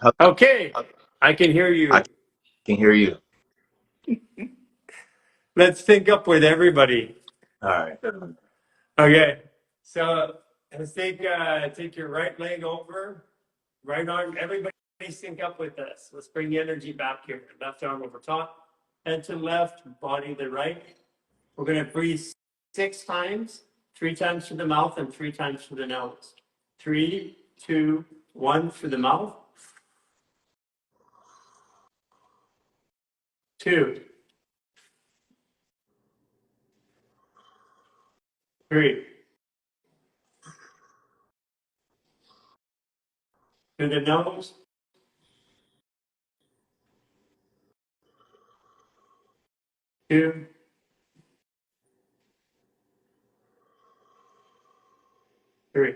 How- Okay, I can hear I you. can hear you. Let's sync up with everybody. All right. Okay, so let's take your right leg over, right arm. Everybody sync up with us. Let's bring the energy back here. Left arm over top, head to left, body to right. We're gonna breathe 6 times, 3 times through the mouth and 3 times through the nose. 3, 2, 1 through the mouth. 2, 3 through the nose. 2, 3.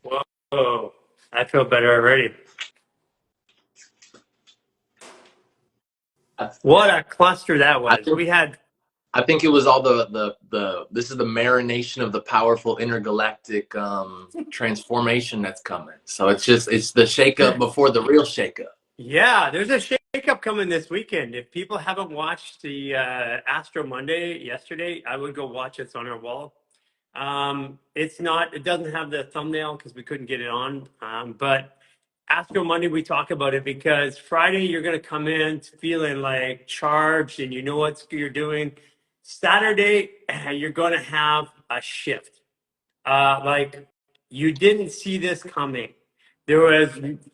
Whoa, I feel better already. I, What a cluster that I was. think We had, I think it was all the this is the marination of the powerful intergalactic transformation that's coming. So it's the shakeup before the real shakeup. yeah, there's a shakeup coming this weekend. If people haven't watched the Astro Monday yesterday, I would go watch it. It's on our wall. It doesn't have the thumbnail because we couldn't get it on. But Astro Monday, we talk about it because Friday, you're going to come in feeling like charged and you know what you're doing. Saturday, you're going to have a shift. Like you didn't see this coming. There was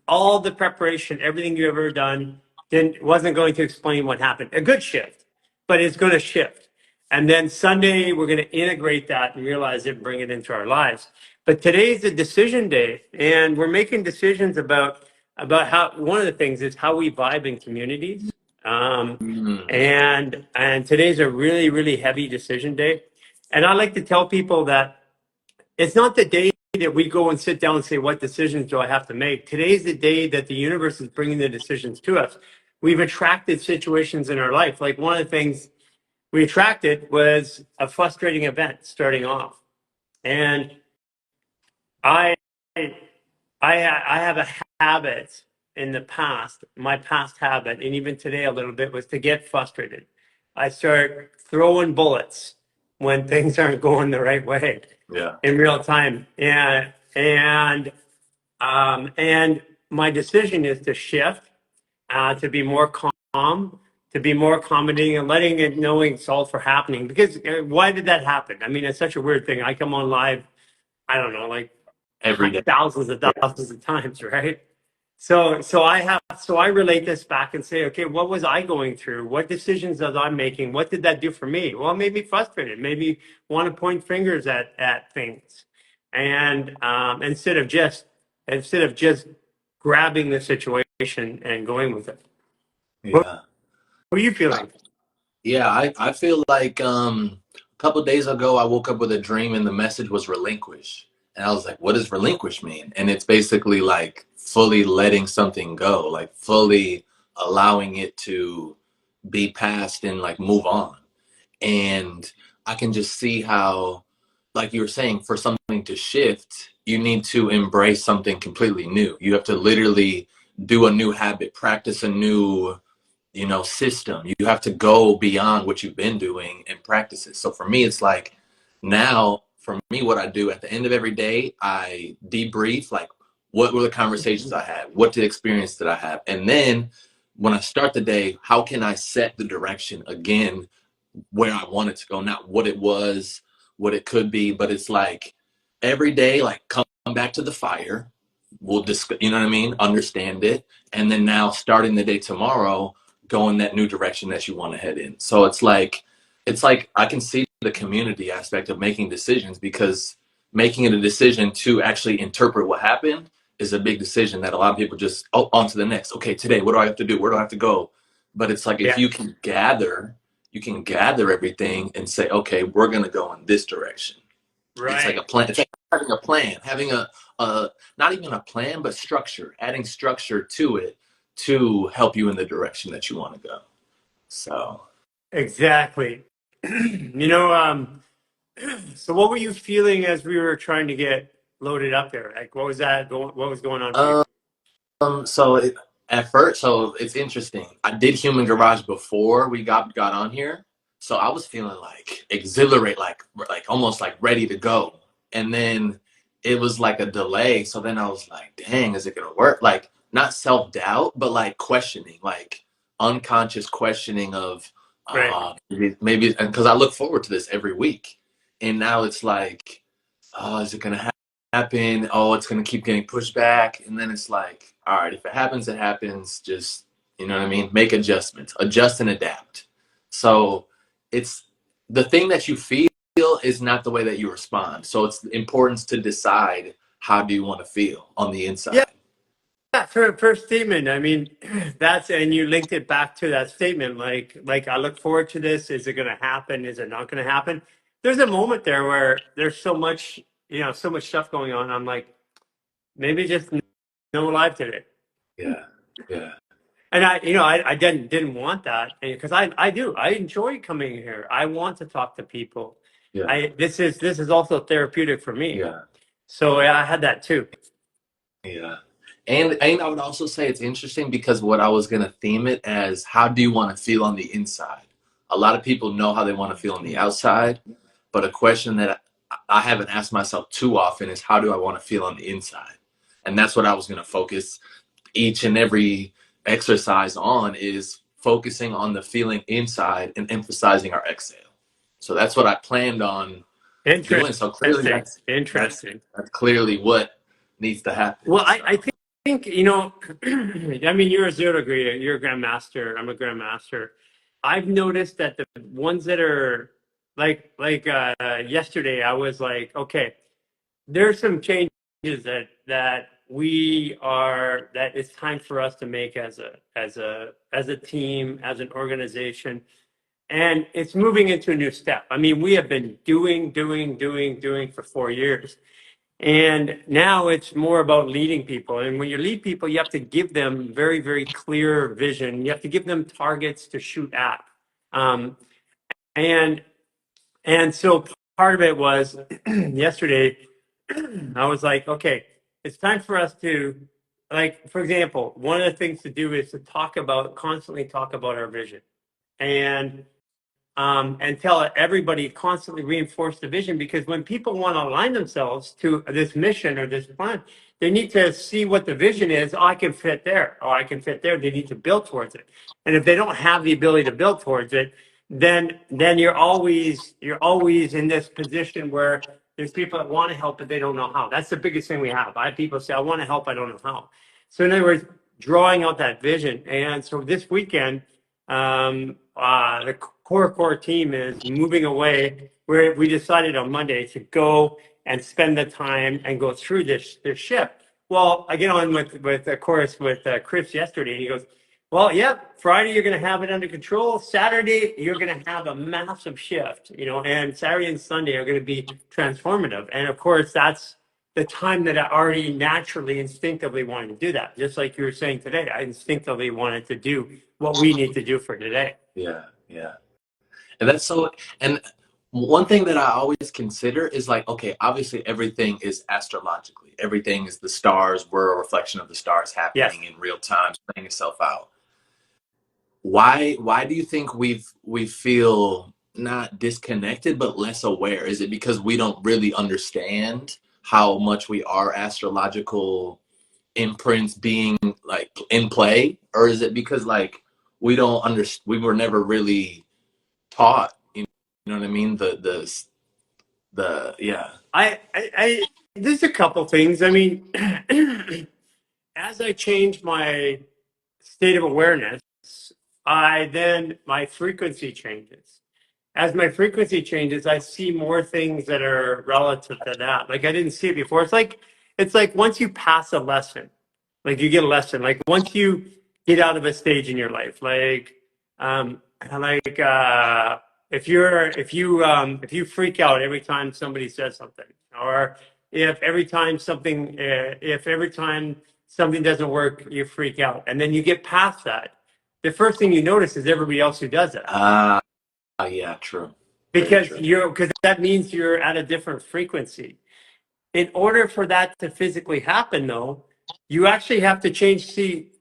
all the preparation, everything you ever done, didn't wasn't going to explain what happened. A good shift, but it's going to shift. And then Sunday, we're going to integrate that and realize it and bring it into our lives. But today's a decision day, and we're making decisions about how one of the things is how we vibe in communities. Um, Mm. and today's a really heavy decision day. And I like to tell people that it's not the day that we go and sit down and say, what decisions do I have to make? Today's the day that the universe is bringing the decisions to us. We've attracted situations in our life. Like one of the things we attracted was a frustrating event starting off. And I, I have a habit in the past, my past habit, and even today a little bit, was to get frustrated. I start throwing bullets when things aren't going the right way Yeah. in real time. And my decision is to shift, to be more calm, to be more accommodating, and letting it knowing it's all for happening. Because why did that happen? I mean, it's such a weird thing. I come on live, I don't know, like Every day. thousands of times, right? So I relate this back and say, okay, what was I going through? What decisions was I making? What did that do for me? Well, it made me frustrated, maybe want to point fingers at things. And instead of just grabbing the situation and going with it. What Yeah. are you feeling? Yeah, I feel like a couple days ago I woke up with a dream and the message was relinquish. And I was like, what does relinquish mean? And it's basically like fully letting something go, like fully allowing it to be past and like move on. And I can just see how, like you were saying, for something to shift, you need to embrace something completely new. You have to literally do a new habit, practice a new system. You have to go beyond what you've been doing and practice it. So for me, it's like now for me, what I do at the end of every day, I debrief like what were the conversations I had, what the experience did I have, and then when I start the day, how can I set the direction again where I want it to go, not what it was, what it could be, but it's like every day, like come back to the fire. We'll discuss, you know what I mean? Understand it. And then now starting the day tomorrow, go in that new direction that you want to head in. So it's like I can see the community aspect of making decisions because making it a decision to actually interpret what happened is a big decision that a lot of people just on to the next. Okay, today, what do I have to do? Where do I have to go? But it's like if Yeah, you can gather everything and say, okay, we're going to go in this direction. It's like a right. plan. It's like having a plan, having a not even a plan, but structure, adding structure to it to help you in the direction that you want to go. So, Exactly. You know, so what were you feeling as we were trying to get loaded up there? Like, what was that? What was going on for you? Um, so at first, so it's interesting. I did Human Garage before we got on here, so I was feeling like exhilarate, like almost like ready to go. And then it was like a delay. So then I was like, dang, is it gonna work? Like not self doubt, but like questioning, like unconscious questioning of Right. maybe because I look forward to this every week, and now it's like, oh, is it gonna happen? Oh, it's gonna keep getting pushed back, and then it's like, all right, if it happens, it happens. Just you know what I mean? Make adjustments, adjust and adapt. So it's the thing that you feel is not the way that you respond. So it's important to decide how do you want to feel on the Yeah. inside. Yeah, first statement. I mean, that's and you linked it back to that statement. Like I look forward to this. Is it going to happen? Is it not going to happen? There's a moment there where there's so much, so much stuff going on. I'm like, maybe just no live today. Yeah, yeah, And I didn't want that because I enjoy coming here. I want to talk to people. yeah, This is also therapeutic for me. yeah. So yeah, I had that too. Yeah. And I would also say it's interesting because what I was gonna theme it as how do you want to feel on the inside? A lot of people know how they want to feel on the outside, but a question that I haven't asked myself too often is how do I want to feel on the inside? And that's what I was gonna focus each and every exercise on is focusing on the feeling inside and emphasizing our exhale. So that's what I planned on doing. So clearly Interesting. that's Interesting. that's clearly what needs to happen. Well, I So think I mean, you're a zero degree, you're a grandmaster. I'm a grandmaster. I've noticed that the ones that are like yesterday, I was like, okay, there's some changes that it's time for us to make as a team, as an organization. And it's moving into a new step. I mean, we have been doing for 4 years. And now it's more about leading people. And when you lead people, you have to give them very, very clear vision. You have to give them targets to shoot at. Um, and and so part of it was yesterday, I was like, okay, it's time for us to, like, for example, one of the things to do is to constantly talk about our vision. And tell everybody, constantly reinforce the vision, because when people want to align themselves to this mission or this plan, they need to see what the vision is. Oh, I can fit there. Oh, I can fit there. They need to build towards it. And if they don't have the ability to build towards it, then you're always in this position where there's people that want to help, but they don't know how. That's the biggest thing we have. I have people say, I want to help, I don't know how. So in other words, drawing out that vision. And so this weekend, the core team is moving away. Where we decided on Monday to go and spend the time and go through this shift. Well, I get on with of course with Chris yesterday, and he goes, "Well, yeah, Friday you're going to have it under control. Saturday you're going to have a massive shift, and Saturday and Sunday are going to be transformative." And of course, that's the time that I already naturally, instinctively wanted to do that. Just like you were saying today, I instinctively wanted to do what we need to do for today. yeah, yeah. And that's so and one thing that I always consider is like, okay, obviously everything is astrologically. Everything is the stars, we're a reflection of the stars Yes. happening in real time, playing itself out. Why do you think we feel not disconnected but less aware? Is it because we don't really understand how much we are astrological imprints being like in play, or is it because like we don't understand, we were never really taught, you know what I mean, the yeah. There's a couple things. I mean, as I change my state of awareness, my frequency changes. As my frequency changes, I see more things that are relative to that. Like I didn't see it before. It's like once you pass a lesson, like you get a lesson. Like once you get out of a stage in your life, um, like if you freak out every time somebody says something, or if every time something doesn't work, you freak out, and then you get past that, the first thing you notice is everybody else who does it. Ah, yeah, true. Very Because true. that means you're at a different frequency. In order for that to physically happen, though, you actually have to change. See,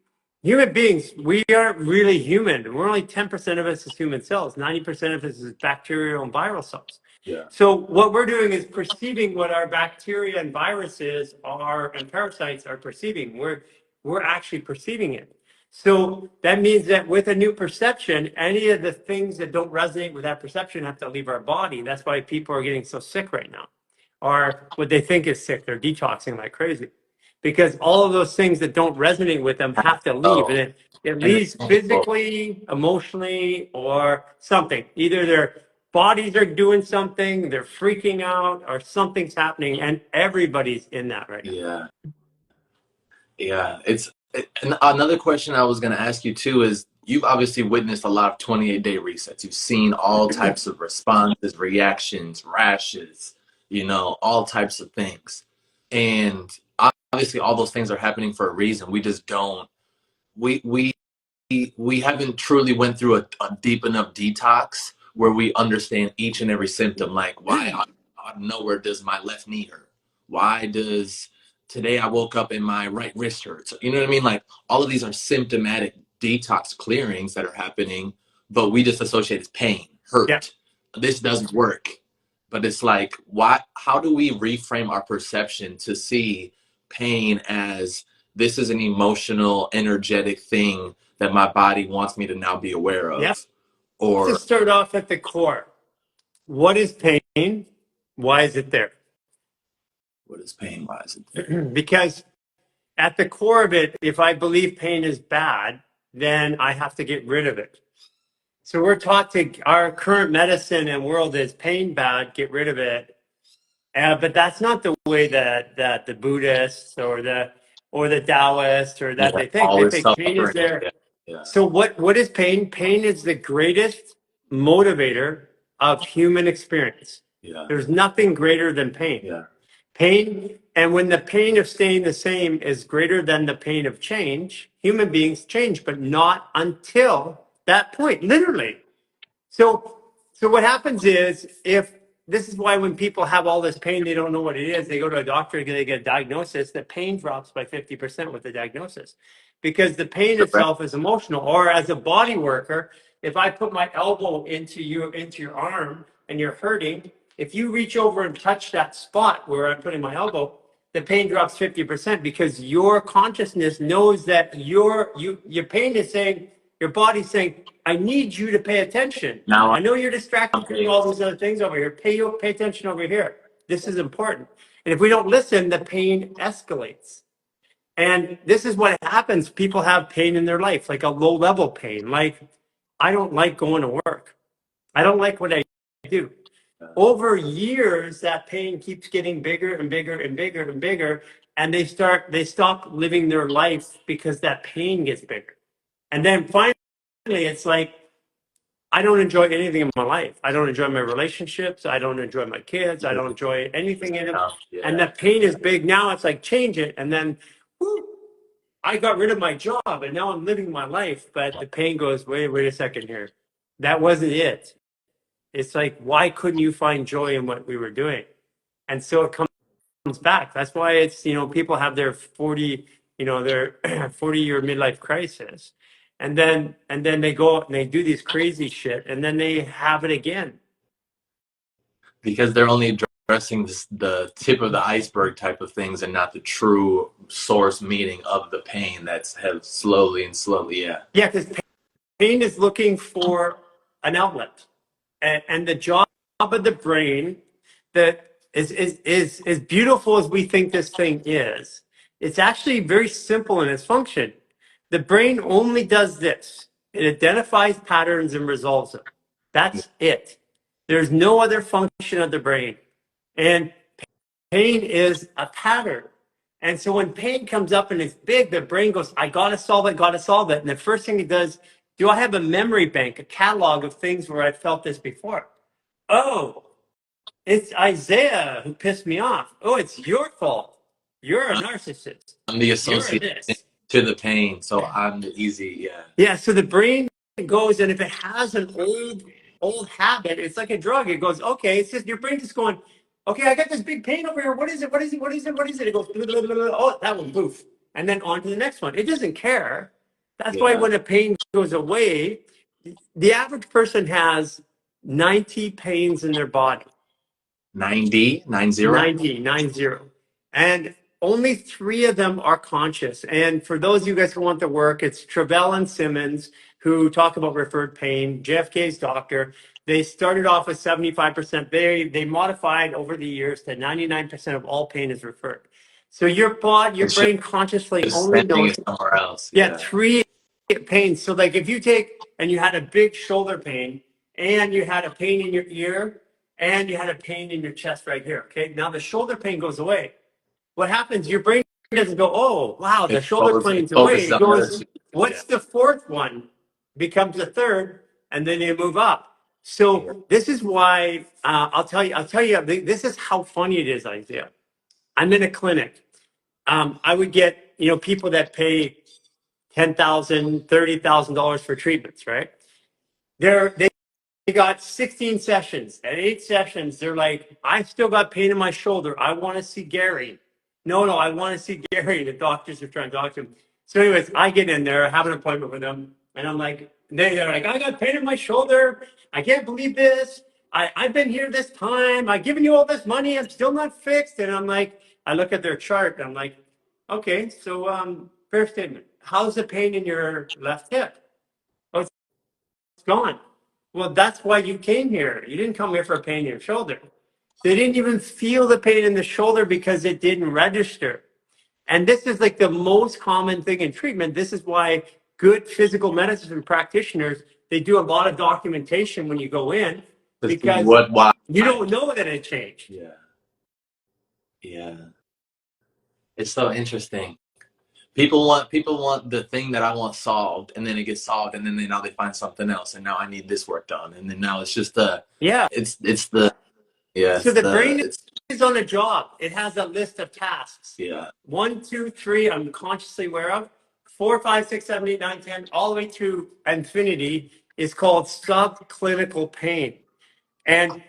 human beings, we aren't really human. We're only 10% of us is human cells. 90% of us is bacterial and viral cells. Yeah. So what we're doing is perceiving what our bacteria and viruses are and parasites are perceiving. We're actually perceiving it. So that means that with a new perception, any of the things that don't resonate with that perception have to leave our body. That's why people are getting so sick right now, or what they think is sick. They're detoxing like crazy because all of those things that don't resonate with them have to leave. And Oh, it leaves understandable. physically, emotionally, or something. Either their bodies are doing something, they're freaking out, or something's happening. And everybody's in that right now. Yeah. Yeah. And another question I was going to ask you too is you've obviously witnessed a lot of 28-day resets. You've seen all types of responses, reactions, rashes, all types of things. And obviously all those things are happening for a reason. We just don't, we we haven't truly went through a deep enough detox where we understand each and every symptom. Like, why out of nowhere does my left knee hurt? Why does today I woke up and my right wrist hurts? You know what I mean? Like, all of these are symptomatic detox clearings that are happening, but we just associate as pain, Yeah. hurt. This doesn't work. But it's like, why? How do we reframe our perception to see pain as this is an emotional, energetic thing that my body wants me to now be aware Yeah. of? Or Let's start off at the core. What is pain? Why is it there? what is pain? Why is it there? Because at the core of it, if I believe pain is bad, then I have to get rid of it. So we're taught to, our current medicine and world is pain bad, get rid of it. But that's not the way that the Buddhists or the Taoists or that Yeah, they think. all They is think pain is suffering. there. Yeah, yeah, So what is pain? Pain is the greatest motivator of human experience. yeah, There's nothing greater than pain. yeah. Pain, and when the pain of staying the same is greater than the pain of change, human beings change, but not until that point, literally. So, so what happens is if this is why when people have all this pain, they don't know what it is. They go to a doctor, they get a diagnosis. The pain drops by 50% with the diagnosis, because the pain Correct. itself is emotional. Or as a body worker, if I put my elbow into your arm and you're hurting, if you reach over and touch that spot where I'm putting my elbow, the pain drops 50% because your consciousness knows that your pain is saying, your body's saying, I need you to pay attention. Now I know you're distracted I'm doing paying all attention. those other things over here. Pay attention over here. This is important. And if we don't listen, the pain escalates. And this is what happens. People have pain in their life, like a low level pain. Like, I don't like going to work. I don't like what I do. Over years, that pain keeps getting bigger and bigger and bigger and bigger. And they stop living their life because that pain gets bigger. And then finally, it's like, I don't enjoy anything in my life. I don't enjoy my relationships. I don't enjoy my kids. I don't enjoy anything in it. And Yeah. the pain is big. Now it's like, change it. And then, whoo, I got rid of my job and now I'm living my life. But the pain goes, wait a second here. That wasn't it. It's like, why couldn't you find joy in what we were doing? And so it comes back. That's why it's, people have their 40, their 40-year midlife crisis. And then they go out and they do these crazy shit and then they have it again. Because they're only addressing the tip of the iceberg type of things and not the true source meaning of the pain that's have slowly and slowly. Yeah. Yeah, because pain is looking for an outlet. And the job of the brain that is as beautiful as we think this thing is, it's actually very simple in its function. The brain only does this. It identifies patterns and resolves them. That's it. There's no other function of the brain. And pain is a pattern. And so when pain comes up and it's big, the brain goes, I gotta solve it, gotta solve it. And the first thing it does, do I have a memory bank, a catalog of things where I felt this before? Oh, it's Isaiah who pissed me off. Oh, it's your fault. You're a narcissist. I'm the You're a associate this. to the pain, so I'm the easy. Yeah. Yeah, so the brain goes, and if it has an old habit, it's like a drug. It goes, okay, it's just your brain just going, Okay, I got this big pain over here. What is it? What is it? What is it? What is it? It goes, blah, blah, blah, blah. Oh, that one, poof. And then on to the next one. It doesn't care. That's why Yeah. when a pain goes away, the average person has 90 pains in their body. 90, 90. 90. And only three of them are conscious. And for those of you guys who want the work, it's Travell and Simmons who talk about referred pain, JFK's doctor. They started off with 75%. They modified over the years to 99% of all pain is referred. So your body, your It's just brain consciously only sending knows, it somewhere else. yeah, Yeah. three pains. So like if you take and you had a big shoulder pain and you had a pain in your ear and you had a pain in your chest right here. Okay. Now the shoulder pain goes away. What happens? Your brain doesn't go, oh, wow, the shoulder It pain's away. focuses It on the other goes, two. Yeah. what's the fourth one? Becomes the third, and then you move up. Yeah. So this is why I'll tell you, this is how funny it is, Isaiah. I'm in a clinic. I would get, people that pay $10,000, $30,000 for treatments, right? They got 16 sessions. At 8 sessions, they're like, I still got pain in my shoulder. I want to see Garry. No, I want to see Garry. The doctors are trying to talk to him. So, anyways, I get in there, I have an appointment with them, and I'm like, they're like, I got pain in my shoulder. I can't believe this. I've been here this time. I've given you all this money. I'm still not fixed. And I'm like, I look at their chart. And I'm like, okay, so fair statement. How's the pain in your left hip? Oh, it's gone. Well, that's why you came here. You didn't come here for pain in your shoulder. They didn't even feel the pain in the shoulder because it didn't register. And this is like the most common thing in treatment. This is why good physical medicine practitioners, they do a lot of documentation when you go in To see because what, why. you don't know that it changed. Yeah. Yeah. It's so interesting. People want the thing that I want solved, and then it gets solved, and then now they find something else, and now I need this work done, and then now it's just Yeah. it's the yeah So it's the the brain it's is on a job. It has a list of tasks. yeah 1, 2, 3, I'm consciously aware of. 4, 5, 6, 7, 8, 9, 10, all the way to infinity is called subclinical pain. And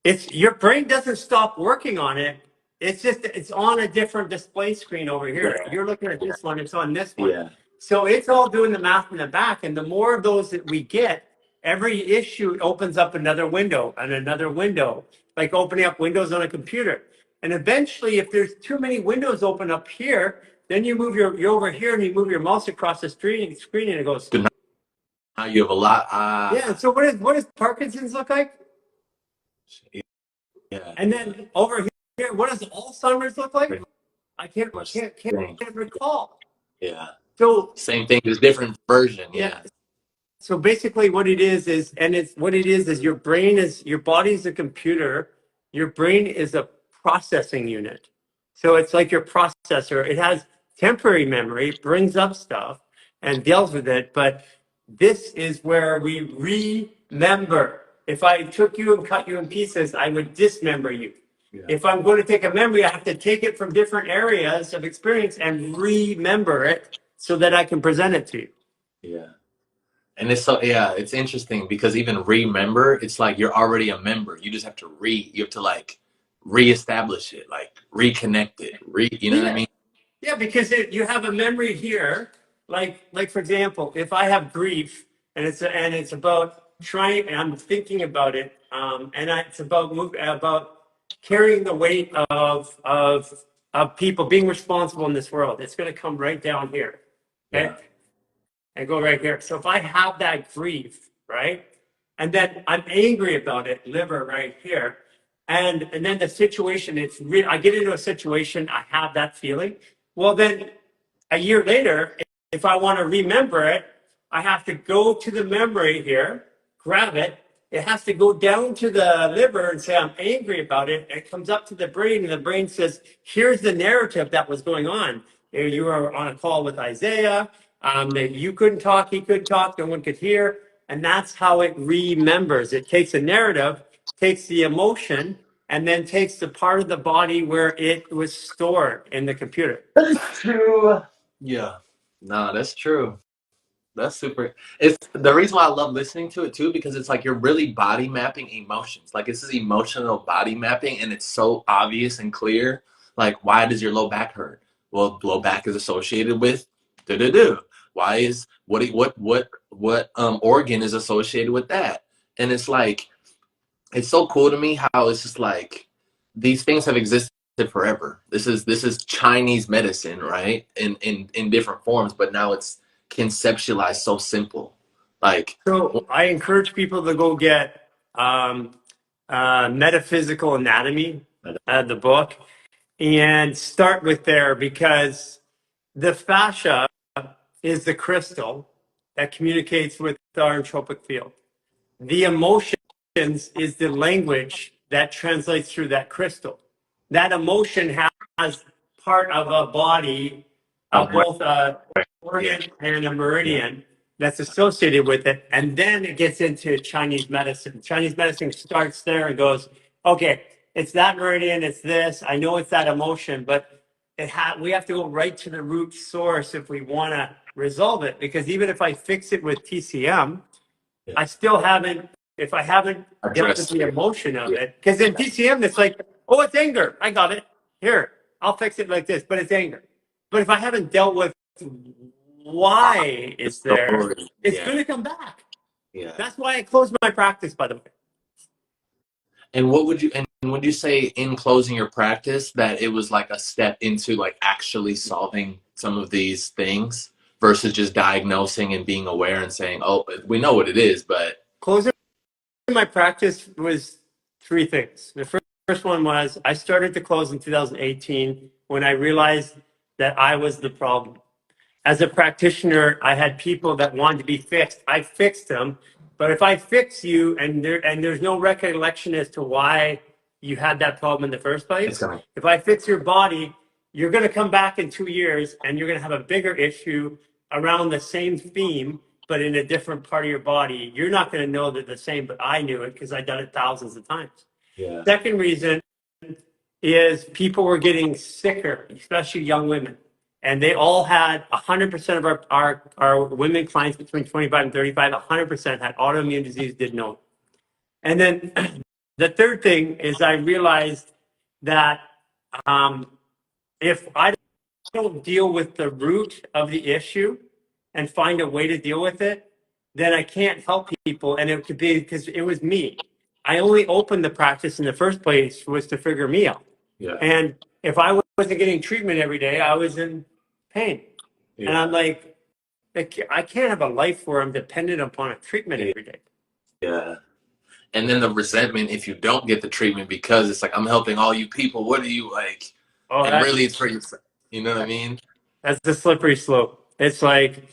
it's your brain doesn't stop working on it. It's just it's on a different display screen over here. yeah You're looking at this one, it's on this one. yeah So it's all doing the math in the back. And the more of those that we get, every issue opens up another window and another window, like opening up windows on a computer. And eventually, if there's too many windows open up here, then you're over here and you move your mouse across the screen and it goes. So now you have a lot Yeah. So what does Parkinson's look like? yeah And yeah then over here, what does Alzheimer's look like? pretty I can't much can't can't thing. recall. Yeah, So same thing, just different version. yeah. Yeah. So basically, what it is, and it's what it is your brain is your body is a computer. Your brain is a processing unit. So it's like your processor. It has temporary memory, brings up stuff, and deals with it. But this is where we remember. If I took you and cut you in pieces, I would dismember you. Yeah. If I'm going to take a memory, I have to take it from different areas of experience and remember it so that I can present it to you. Yeah. And it's so yeah, it's interesting because even remember, it's like you're already a member. You just have to you have to like reestablish it, like reconnect it, you know what I Yeah. mean? Yeah, because you have a memory here, like for example, if I have grief and it's about trying, and I'm thinking about it, it's about carrying the weight of people being responsible in this world. It's going to come right down here, okay, Yeah. and go right here. So if I have that grief, right, and then I'm angry about it, liver right here, and then the situation, I get into a situation, I have that feeling. Well, then a year later, if I want to remember it, I have to go to the memory here, grab it. It has to go down to the liver and say, I'm angry about it. It comes up to the brain, and the brain says, here's the narrative that was going on. You were on a call with Isaiah. That you couldn't talk, he couldn't talk, no one could hear. And that's how it remembers. It takes a narrative, takes the emotion, and then takes the part of the body where it was stored in the computer. That is true. Yeah. No, that's true. That's super. It's the reason why I love listening to it too, because it's like you're really body mapping emotions. Like this is emotional body mapping, and it's so obvious and clear. Like, why does your low back hurt? Well, low back is associated with do do do. Why is what organ is associated with that? And it's like it's so cool to me how it's just like these things have existed forever. This is Chinese medicine, right? In different forms, but now it's conceptualized so simple. Like So I encourage people to go get Metaphysical Anatomy, the book, and start with there because the fascia is the crystal that communicates with our entropic field. The emotions is the language that translates through that crystal. That emotion has part of a body, right, both a yeah, organ and a yeah, meridian that's associated with it. And then it gets into Chinese medicine. Chinese medicine starts there and goes, okay, it's that meridian, it's this. I know it's that emotion, but we have to go right to the root source if we want to resolve it. Because even if I fix it with TCM, yeah. I still haven't, if I haven't dealt with Address, the emotion of yeah, it, because in TCM, it's like, oh, it's anger. I got it. Here, I'll fix it like this, but it's anger. But if I haven't dealt with why the it's there, story, it's yeah, going to come back. yeah. That's why I closed my practice, by the way. And what would you and would you say in closing your practice that it was like a step into like actually solving some of these things versus just diagnosing and being aware and saying, oh, we know what it is, but Closing my practice was three things. The first one was I started to close in 2018 when I realized that I was the problem. As a practitioner, I had people that wanted to be fixed. I fixed them. But if I fix you and there's no recollection as to why you had that problem in the first it's place, gonna, if I fix your body, you're going to come back in 2 years and you're going to have a bigger issue around the same theme, but in a different part of your body. You're not going to know they're the same, but I knew it because I've done it thousands of times. yeah, Second reason is people were getting sicker, especially young women. And they all had 100% of our women clients between 25 and 35, 100% had autoimmune disease, didn't know. And then the third thing is I realized that um, if I don't deal with the root of the issue and find a way to deal with it, then I can't help people. And it could be because it was me. I only opened the practice in the first place was to figure me out. yeah, And if I wasn't getting treatment every day, I was in pain. And yeah, I'm like, I can't have a life where I'm dependent upon a treatment yeah, every day. yeah. And then the resentment if you don't get the treatment because it's like I'm helping all you people. What are you like? Oh, And that's really, it's for you. You know what I mean? That's the slippery slope. It's like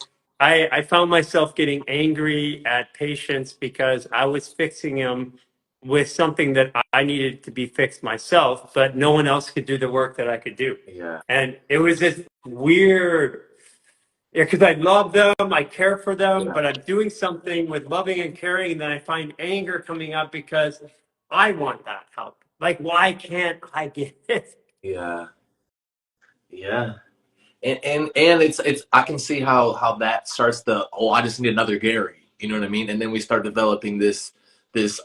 I found myself getting angry at patients because I was fixing them with something that I needed to be fixed myself, but no one else could do the work that I could do. Yeah, And it was this weird, because I love them, I care for them, yeah, but I'm doing something with loving and caring, and then I find anger coming up because I want that help. Like, why can't I get it? yeah, yeah. And it's I can see how that starts the oh I just need another Gary, you know what I mean? And then we start developing this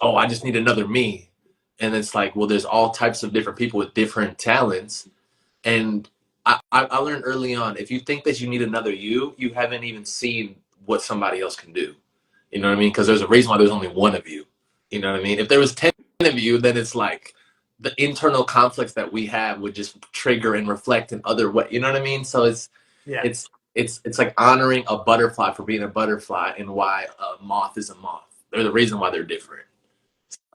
oh I just need another me, and it's like well there's all types of different people with different talents, and I learned early on if you think that you need another you haven't even seen what somebody else can do, you know what I mean? Because there's a reason why there's only one of you, you know what I mean? If there was 10 of you, then it's like the internal conflicts that we have would just trigger and reflect in other way. You know what I mean? So Yeah. it's it's like honoring a butterfly for being a butterfly and why a moth is a moth. They're the reason why they're different.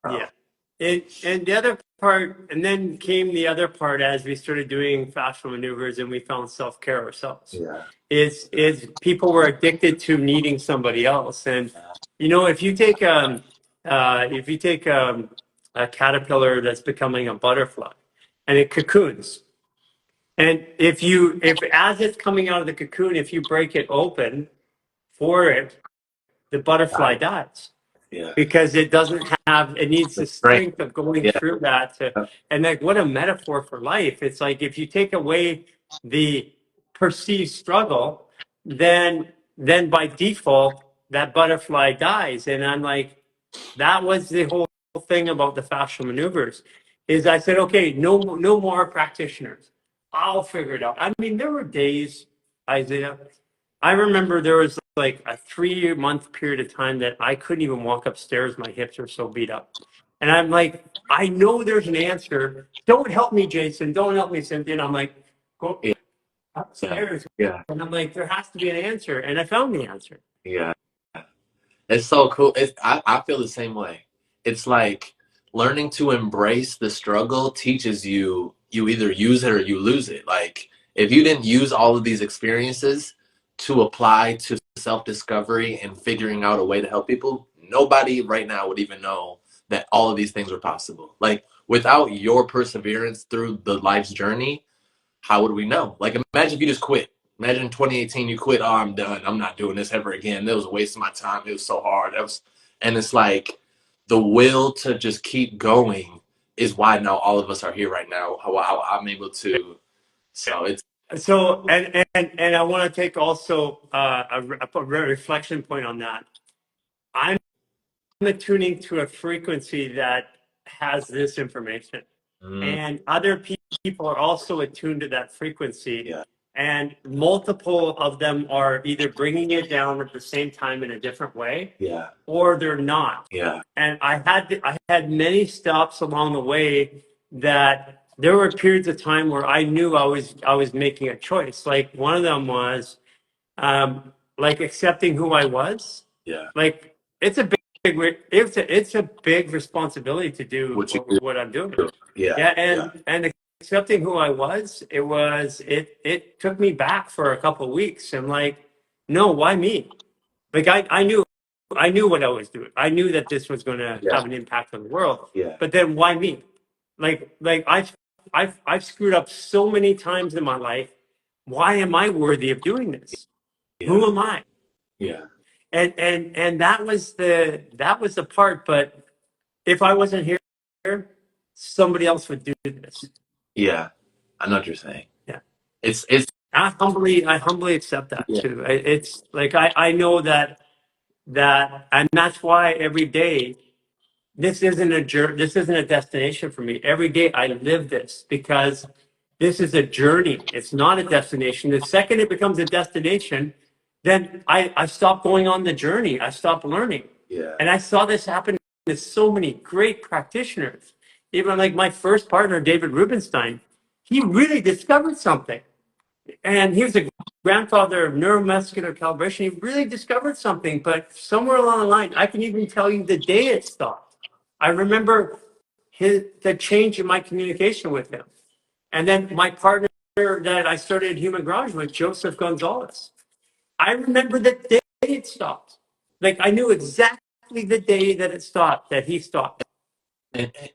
Yeah. Um, And the other part, and then came the other part as we started doing fascial maneuvers and we found self-care ourselves. yeah. Is people were addicted to needing somebody else. And you know, if you take a caterpillar that's becoming a butterfly and it cocoons, and if as it's coming out of the cocoon, if you break it open for it, the butterfly Right. dies Yeah. because it doesn't have it needs The the strength. strength of going Yeah. through that to, and like what a metaphor for life. It's like if you take away the perceived struggle, then then by default, that butterfly dies. And I'm like, that was the whole thing about the fascial maneuvers is I said, okay, no more practitioners. I'll figure it out. I mean, there were days, Isaiah, I remember there was like a 3 month period of time that I couldn't even walk upstairs. My hips were so beat up. And I'm like, I know there's an answer. Don't help me, Jason. Don't help me, Cynthia. And I'm like, go Yeah. upstairs. Yeah. And I'm like, there has to be an answer. And I found the answer. Yeah. It's so cool. I feel the same way. It's like learning to embrace the struggle teaches you you either use it or you lose it. Like if you didn't use all of these experiences to apply to self-discovery and figuring out a way to help people, nobody right now would even know that all of these things were possible. Like without your perseverance through the life's journey, how would we know? Like, imagine if you just quit. Imagine in 2018 you quit. Oh, I'm done. I'm not doing this ever again. That was a waste of my time. It was so hard. And it's like the will to just keep going is why now all of us are here right now. How I'm able to. So it's So, and I want to take also a reflection point on that. I'm attuning to a frequency that has this information, mm, and other people are also attuned to that frequency, yeah, and multiple of them are either bringing it down at the same time in a different way, yeah, or they're not. yeah, And I had many stops along the way that there were periods of time where I knew I was making a choice. Like one of them was like accepting who I was. yeah. Like it's a it's a big responsibility to do What you do? what I'm doing. Yeah, Yeah, yeah, and accepting who I was, it took me back for a couple of weeks. And like, no, why me? Like I knew what I was doing. I knew that this was going to yeah, have an impact on the world. yeah, But then why me? Like I've screwed up so many times in my life. Why am I worthy of doing this? yeah, Who am I? yeah, And that was the part. But if I wasn't here, somebody else would do this. yeah. I know what you're saying. Yeah. It's I humbly accept that yeah, too. It's like I know that and that's why every day this isn't a this isn't a destination for me. Every day I live this because this is a journey. It's not a destination. The second it becomes a destination, then I stop going on the journey. I stop learning. yeah. And I saw this happen with so many great practitioners. Even like my first partner, David Rubenstein, he really discovered something. And he was a grandfather of neuromuscular calibration. He really discovered something, but somewhere along the line, I can even tell you the day it stopped. I remember the change in my communication with him. And then my partner that I started Human Garage with, Joseph Gonzalez. I remember the day it stopped. Like I knew exactly the day that it stopped, that he stopped.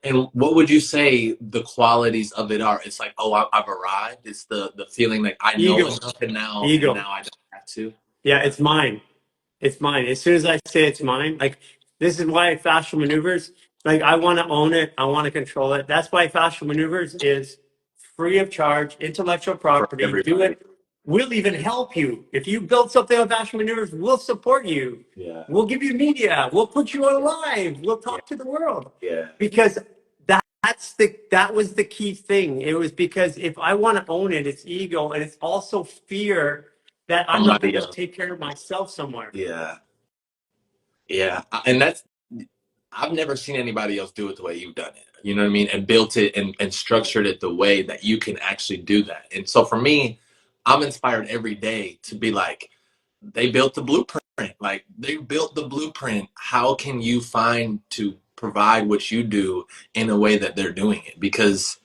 And what would you say the qualities of it are? It's like, oh, I've arrived. It's the feeling like I know Ego, enough, and ego. now I don't have to. Yeah, it's mine. It's mine. As soon as I say it's mine, like this is why fascial maneuvers, like I want to own it. I want to control it. That's why fascial maneuvers is free of charge, intellectual For property. Do everybody. it. We'll even help you. If you build something on fascial maneuvers, we'll support you. Yeah, We'll give you media. We'll put you on live. We'll yeah, talk to the world. yeah. Because that was the key thing. It was because if I want to own it, it's ego and it's also fear that I'm not going Somebody to else. take care of myself somewhere. Yeah, yeah. And that's I've never seen anybody else do it the way you've done it. You know what I mean? And built it and structured it the way that you can actually do that. And so for me, I'm inspired every day to be like, they built the blueprint. Like they built the blueprint. How can you find to provide what you do in a way that they're doing it? Because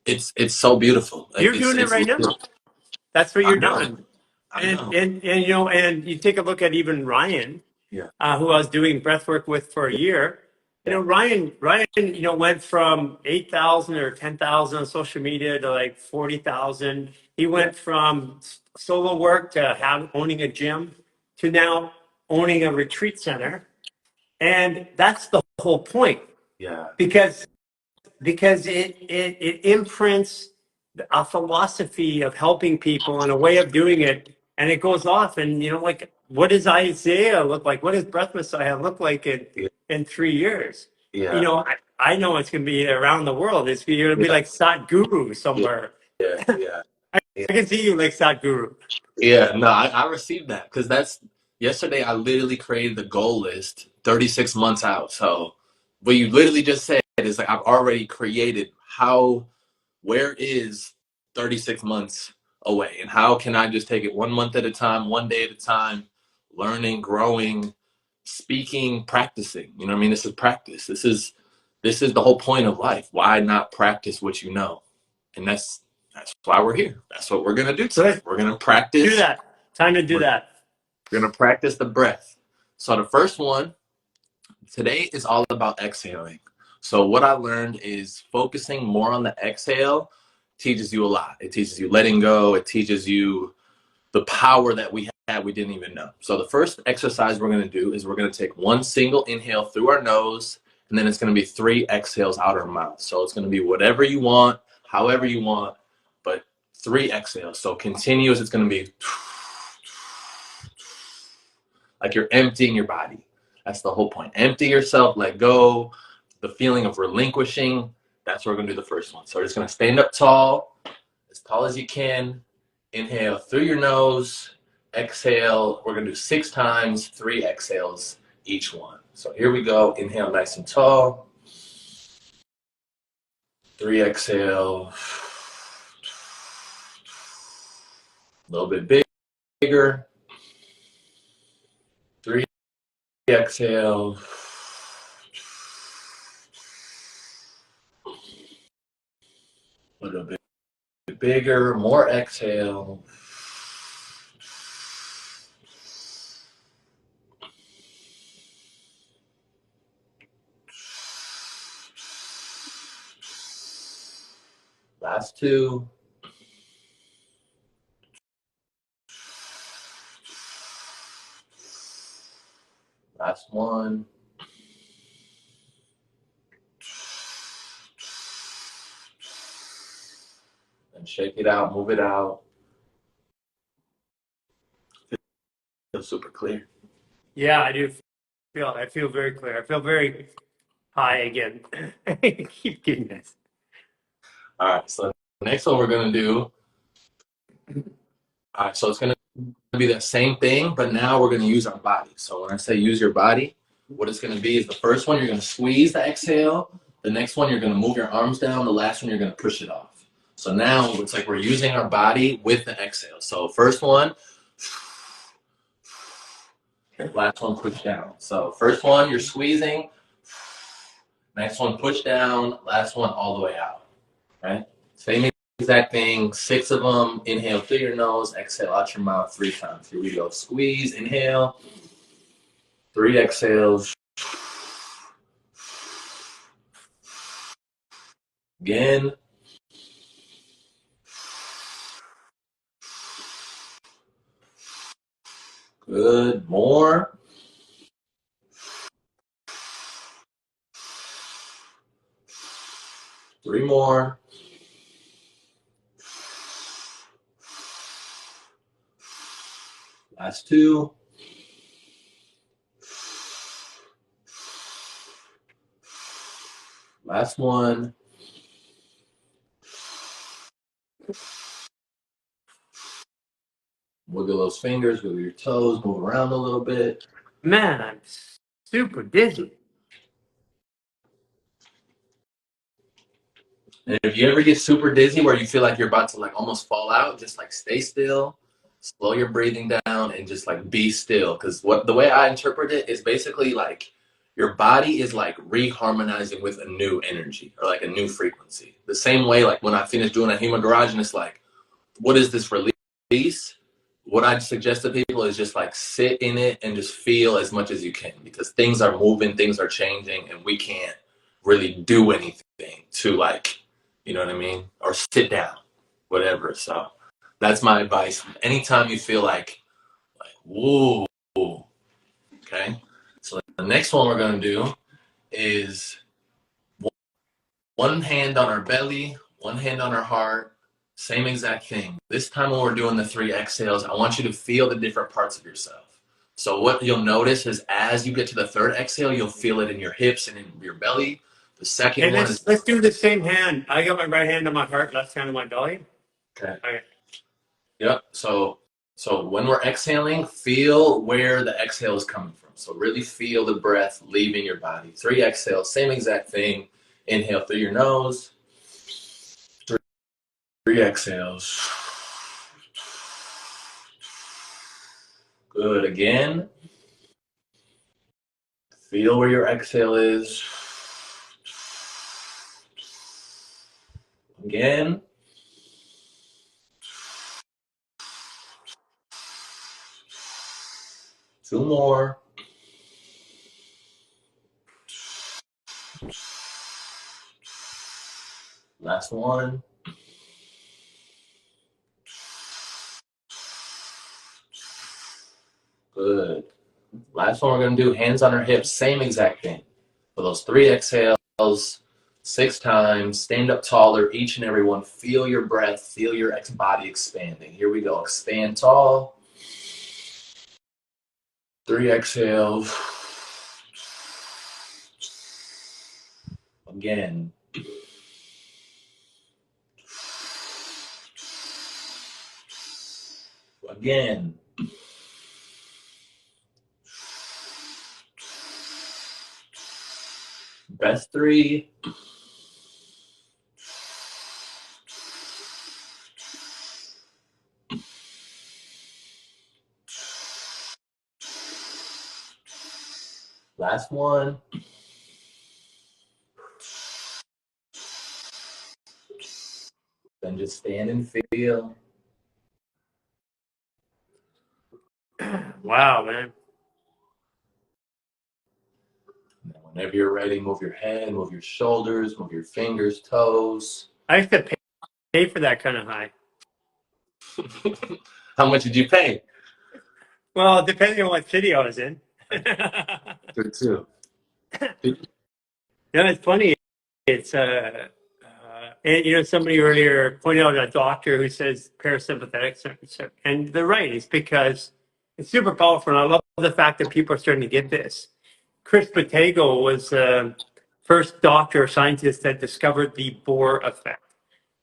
it's so beautiful. Like You're doing it it's right now. That's what I you're know. doing. I know. And you know, and you take a look at even Ryan, Yeah. who I was doing breathwork with for a Yeah. year. You know, Yeah. Ryan, you know, went from 8,000 or 10,000 on social media to like 40,000. He Yeah. went from solo work to owning a gym to now owning a retreat center. And that's the whole point Yeah. because it imprints a philosophy of helping people and a way of doing it and it goes off. And like, what does Isaiah look like? What does Breath Messiah look like Yeah. in 3 years? Yeah. I know it's going to be around the world. It's going to be Yeah. like Sadhguru Yeah. somewhere. Yeah. Yeah. I can see you like Sadhguru. Yeah, no, I received that because that's yesterday. I literally created the goal list 36 months out. So, what you literally just said is like I've already created where is 36 months away, and how can I just take it 1 month at a time, 1 day at a time, learning, growing, speaking, practicing. You know what I mean? This is practice. This is the whole point of life. Why not practice what you know? And that's why we're here. That's what we're gonna do So today. let's We're gonna do practice. that. Time to do We're that. gonna practice the breath. So the first one today is all about exhaling. So what I learned is focusing more on the exhale teaches you a lot. It teaches you letting go. It teaches you the power that we had we didn't even know. So the first exercise we're going to do is we're going to take one single inhale through our nose, and then it's going to be 3 exhales out our mouth. So it's going to be whatever you want, however you want, but 3 exhales. So continuous, it's going to be like you're emptying your body. That's the whole point. Empty yourself, let go, the feeling of relinquishing. That's what we're going to do the first one. So we're just going to stand up tall as you can. Inhale through your nose. Exhale. We're going to do 6 times, 3 exhales each one. So here we go. Inhale nice and tall. 3 exhale. A little bit bigger. 3 exhale. A little bit bigger. More exhale. Last 2. Last 1. And shake it out, move it out. Feels super clear. Yeah, I do feel. I feel very clear. I feel very high again. Keep getting this. All right, so the next one we're gonna do. All right, so it's gonna be that same thing, but now we're gonna use our body. So when I say use your body, what it's gonna be is the first one you're gonna squeeze the exhale. The next one you're gonna move your arms down. The last one you're gonna push it off. So now it's like we're using our body with the exhale. So first one, last one push down. So first one you're squeezing. Next one push down. Last one all the way out. Right? Same exact thing. 6 of them. Inhale through your nose. Exhale out your mouth 3 times. Here we go. Squeeze. Inhale. 3 exhales. Again. Good. More. Three more. Last 2. Last 1. Wiggle those fingers, wiggle your toes, move around a little bit. Man, I'm super dizzy. And if you ever get super dizzy where you feel like you're about to like almost fall out, just like stay still, slow your breathing down, and just like be still. Because what the way I interpret it is basically like your body is like reharmonizing with a new energy or like a new frequency. The same way, like when I finish doing a Hema Garage and it's like, what is this release? What I suggest to people is just like sit in it and just feel as much as you can because things are moving, things are changing, and we can't really do anything to like, you know what I mean? Or sit down, whatever. So that's my advice. Anytime you feel like, whoa, okay. So the next one we're gonna do is one hand on our belly, one hand on our heart, Same exact thing. This time when we're doing the 3 exhales, I want you to feel the different parts of yourself. So what you'll notice is as you get to the third exhale, you'll feel it in your hips and in your belly. The second Hey, one is let's do the same hand. I got my right hand on my heart, left hand on my belly. okay. Okay. Yep. So when we're exhaling, feel where the exhale is coming from. So really feel the breath leaving your body. 3 exhales, same exact thing. Inhale through your nose. 3 exhales. Good. Again. Feel where your exhale is. Again. Two more. Last one. Good. Last one we're going to do hands on our hips. Same exact thing. For those 3 exhales, 6 times. Stand up taller, each and every one. Feel your breath. Feel your body expanding. Here we go. Expand tall. 3 exhales. Again. Again. Best 3. Last one. Then just stand and feel. Wow, man. And whenever you're ready, move your head, move your shoulders, move your fingers, toes. I used to pay for that kind of high. How much did you pay? Well, depending on what city I was in. Good too. No, it's funny. It's and, somebody earlier pointed out a doctor who says parasympathetic, and they're right. It's because it's super powerful, and I love the fact that people are starting to get this. Chris Bottego was the first doctor or scientist that discovered the Bohr effect.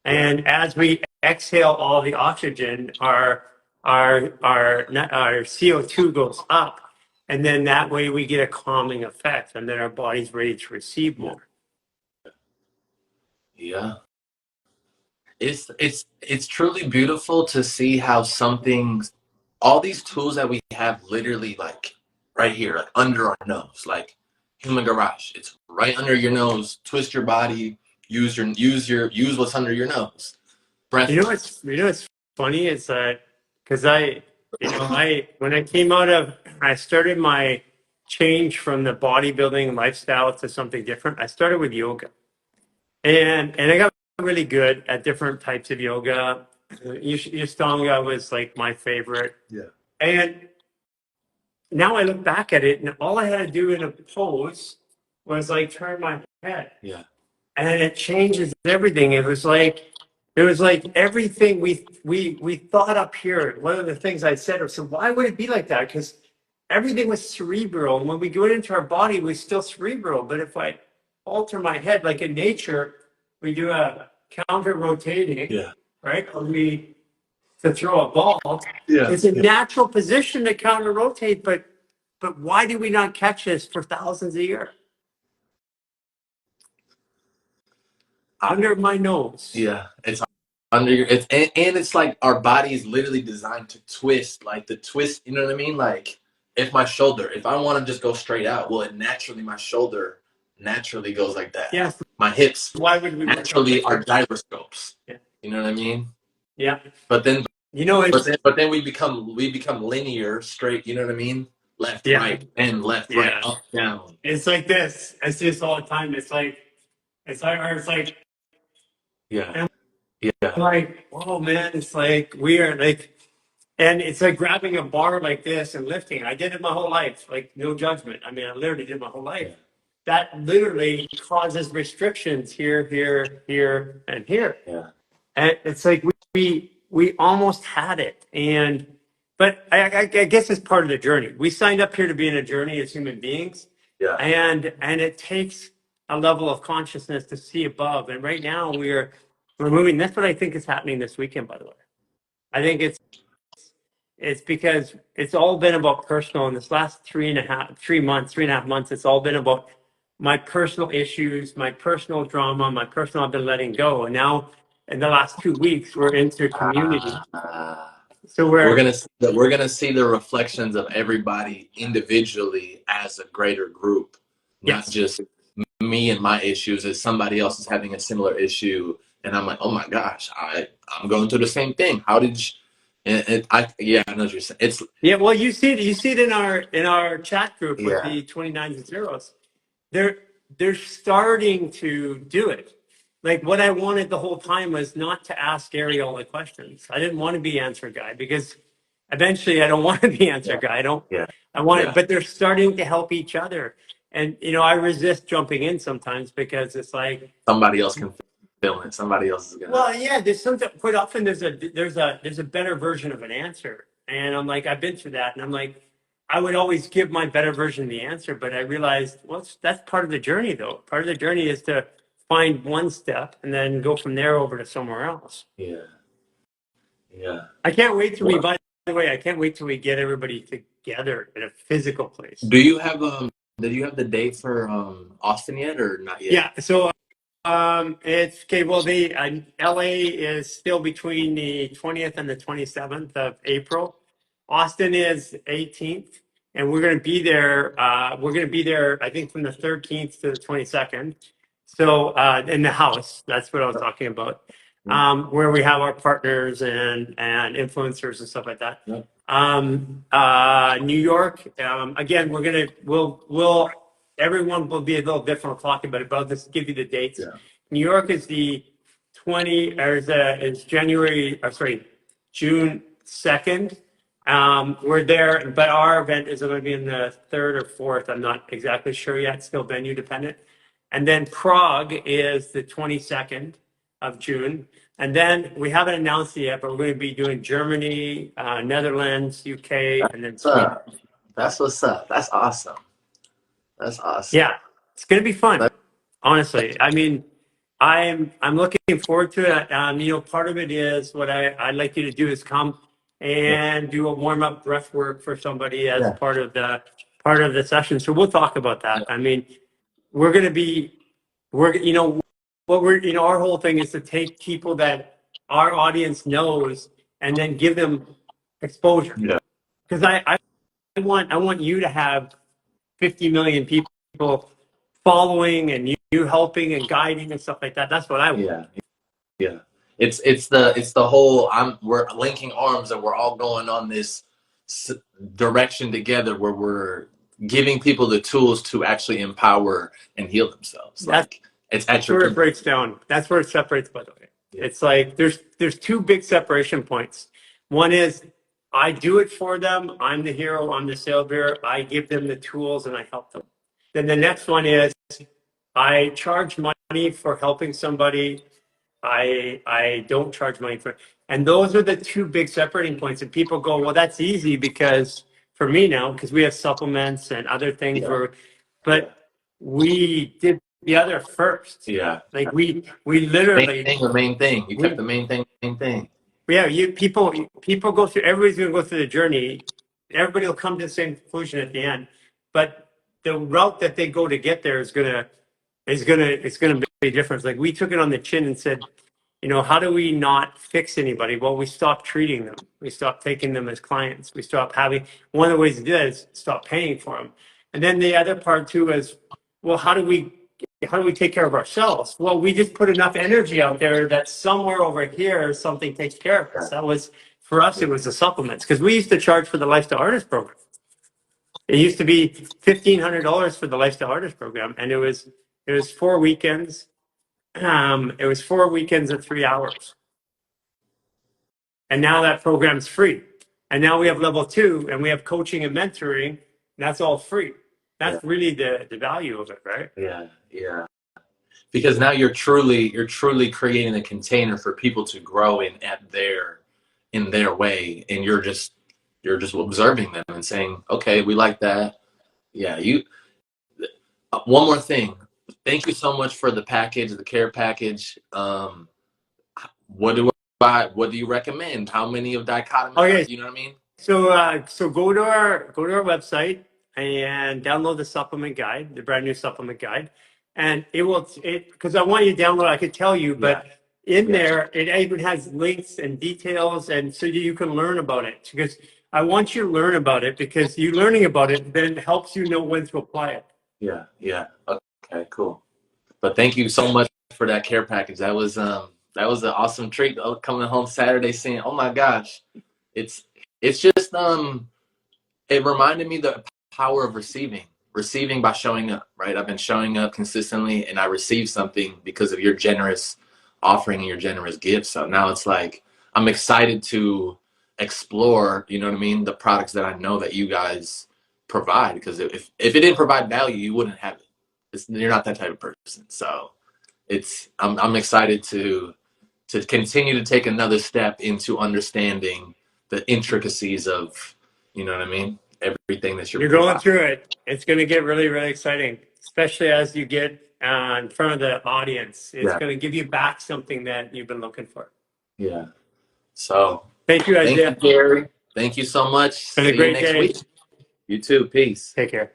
And as we exhale all the oxygen, our CO2 goes up, and then that way we get a calming effect, and then our body's ready to receive more. Yeah. It's truly beautiful to see how something, all these tools that we have literally like right here, like under our nose, like human garage. It's right under your nose. Twist your body, use what's under your nose. Breathwork. What's funny is that because I when I came out of I started my change from the bodybuilding lifestyle to something different. I started with yoga, and I got really good at different types of yoga. Yastanga was like my favorite, Yeah. and now I look back at it, and all I had to do in a pose was like turn my head, Yeah. and it changes everything. It was like everything we thought up here. One of the things I said was, so why would it be like that? Because everything was cerebral, and when we go into our body, we're still cerebral. But if I alter my head, like in nature, we do a counter rotating, Yeah. right? Or we to throw a ball. Yeah. It's a natural position to counter rotate, but why do we not catch this for thousands a year? Under my nose. Yeah. It's under your and it's like our body is literally designed to twist, like the twist, you know what I mean? Like if I want to just go straight out, well, my shoulder naturally goes like that. Yes. My hips Why would we work out naturally like are that? gyroscopes. Yeah. You know what I mean? Yeah. But then It's but then we become linear, straight, you know what I mean? Left, yeah. right, and left, right, Yeah. up, down. It's like this. I see this all the time. It's like Yeah. I'm Yeah. like, oh man, it's like weird. Like, and it's like grabbing a bar like this and lifting. I did it my whole life. Like, no judgment. I mean, I literally did my whole life. That literally causes restrictions here, here, here, and here. Yeah. And it's like we almost had it. But I guess it's part of the journey. We signed up here to be in a journey as human beings, Yeah. and it takes a level of consciousness to see above. And right now we're moving. That's what I think is happening this weekend, by the way. I think it's because it's all been about personal in this last 3.5 months. It's all been about my personal issues, my personal drama, my personal I've been letting go. And now in the last 2 weeks, we're into community. So We're gonna see the reflections of everybody individually as a greater group, not yes. just me and my issues. As somebody else is having a similar issue, and I'm like, oh my gosh, I'm going through the same thing. How did you? I know what you're saying. It's Yeah, well, you see it in our chat group with yeah, the 29s and zeros. They're they're starting to do it. Like what I wanted the whole time was not to ask Garry all the questions. I didn't want to be answer guy because eventually I don't want to be answer yeah, guy. yeah, I want it, yeah. but they're starting to help each other. And I resist jumping in sometimes because it's like, Somebody else can fill it. Somebody else is gonna. well, yeah, there's something quite often there's a better version of an answer. And I'm like, I've been through that. And I'm like, I would always give my better version of the answer, but I realized, well, that's part of the journey though. Part of the journey is to find one step and then go from there over to somewhere else. Yeah, yeah. I can't wait till Well, by the way, I can't wait till we get everybody together in a physical place. do you have did you have the date for Austin yet or not yet? Yeah. So it's okay. Well, the LA is still between the 20th and the 27th of April. Austin is 18th, and we're going to be there. We're going to be there, I think, from the 13th to the 22nd. So in the house, that's what I was talking about, Yeah. where we have our partners and influencers and stuff like that. Yeah. New York, again, we'll everyone will be a little different talking about it, but I'll just give you the dates. Yeah. New York is the 20 or is January or sorry, June 2nd. We're there, but our event is going to be in the 3rd or 4th. I'm not exactly sure yet, still venue dependent. And then Prague is the 22nd of June. And then we haven't announced it yet, but we're going to be doing Germany, Netherlands, UK, and then What's Sweden. up? That's what's up. That's awesome. That's awesome. Yeah, it's going to be fun. That, Honestly, I mean, I'm looking forward to it. Part of it is what I'd like you to do is come yeah. and do a warm up breath work for somebody as Yeah. part of the session. So we'll talk about that. I mean, we're going to be we're what we're our whole thing is to take people that our audience knows and then give them exposure. Yeah. Because I want you to have 50 million people following and you helping and guiding and stuff like that. That's what I want. Yeah. Yeah. It's the whole we're linking arms and we're all going on this direction together where we're giving people the tools to actually empower and heal themselves. That's Like it's at your where it breaks down. That's where it separates, by the way. Yeah. It's like there's two big separation points. One is I do it for them. I'm the hero. I'm the savior. I give them the tools and I help them. Then the next one is I charge money for helping somebody. I don't charge money for it. And those are the two big separating points. And people go, well, that's easy because for me now, because we have supplements and other things Yeah. but we did the other first. Yeah. Like we literally The main thing. You kept the main thing. yeah, people go through everybody's gonna go through the journey. Everybody will come to the same conclusion at the end. But the route that they go to get there is gonna be different. Like we took it on the chin and said, how do we not fix anybody? Well, we stopped treating them. We stopped taking them as clients. We stopped having one of the ways to do that is stop paying for them. And then the other part too is, well, how do we take care of ourselves? Well, we just put enough energy out there that somewhere over here something takes care of us. That was for us. It was the supplements because we used to charge for the lifestyle artist program. It used to be $1,500 for the lifestyle artist program, and it was 4 weekends. It was 4 weekends of 3 hours, and now that program's free. And now we have level 2, and we have coaching and mentoring. And that's all free. That's really the value of it, right? Yeah. Yeah. because now you're truly creating a container for people to grow in their way, and you're just observing them and saying, okay, we like that. Yeah, you. One more thing. Thank you so much for the package, the care package. What do what do you recommend? How many of dichotomous? Okay, You know what I mean? so go to our website and download the supplement guide, the brand new supplement guide, and it because I want you to download. I could tell you, Yeah, but in yeah, there it even has links and details, and so you can learn about it. Because I want you to learn about it because you learning about it then helps you know when to apply it. yeah, yeah. Okay, cool. But thank you so much for that care package. That was an awesome treat. Coming home Saturday, saying, "Oh my gosh, it's it's just it reminded me the power of receiving by showing up, right? I've been showing up consistently, and I received something because of your generous offering and your generous gift. So now it's like I'm excited to explore, you know what I mean, the products that I know that you guys provide, because if it didn't provide value, you wouldn't have it. You're not that type of person. So I'm excited to continue to take another step into understanding the intricacies of, you know what I mean, everything that you're You're going providing. through it. It's going to get really, really exciting, especially as you get in front of the audience. It's Yeah, going to give you back something that you've been looking for. yeah. So Thank you, thank you, Isaiah. Gary. Thank you so much. Been a See you great next day. week. You too. Peace. Take care.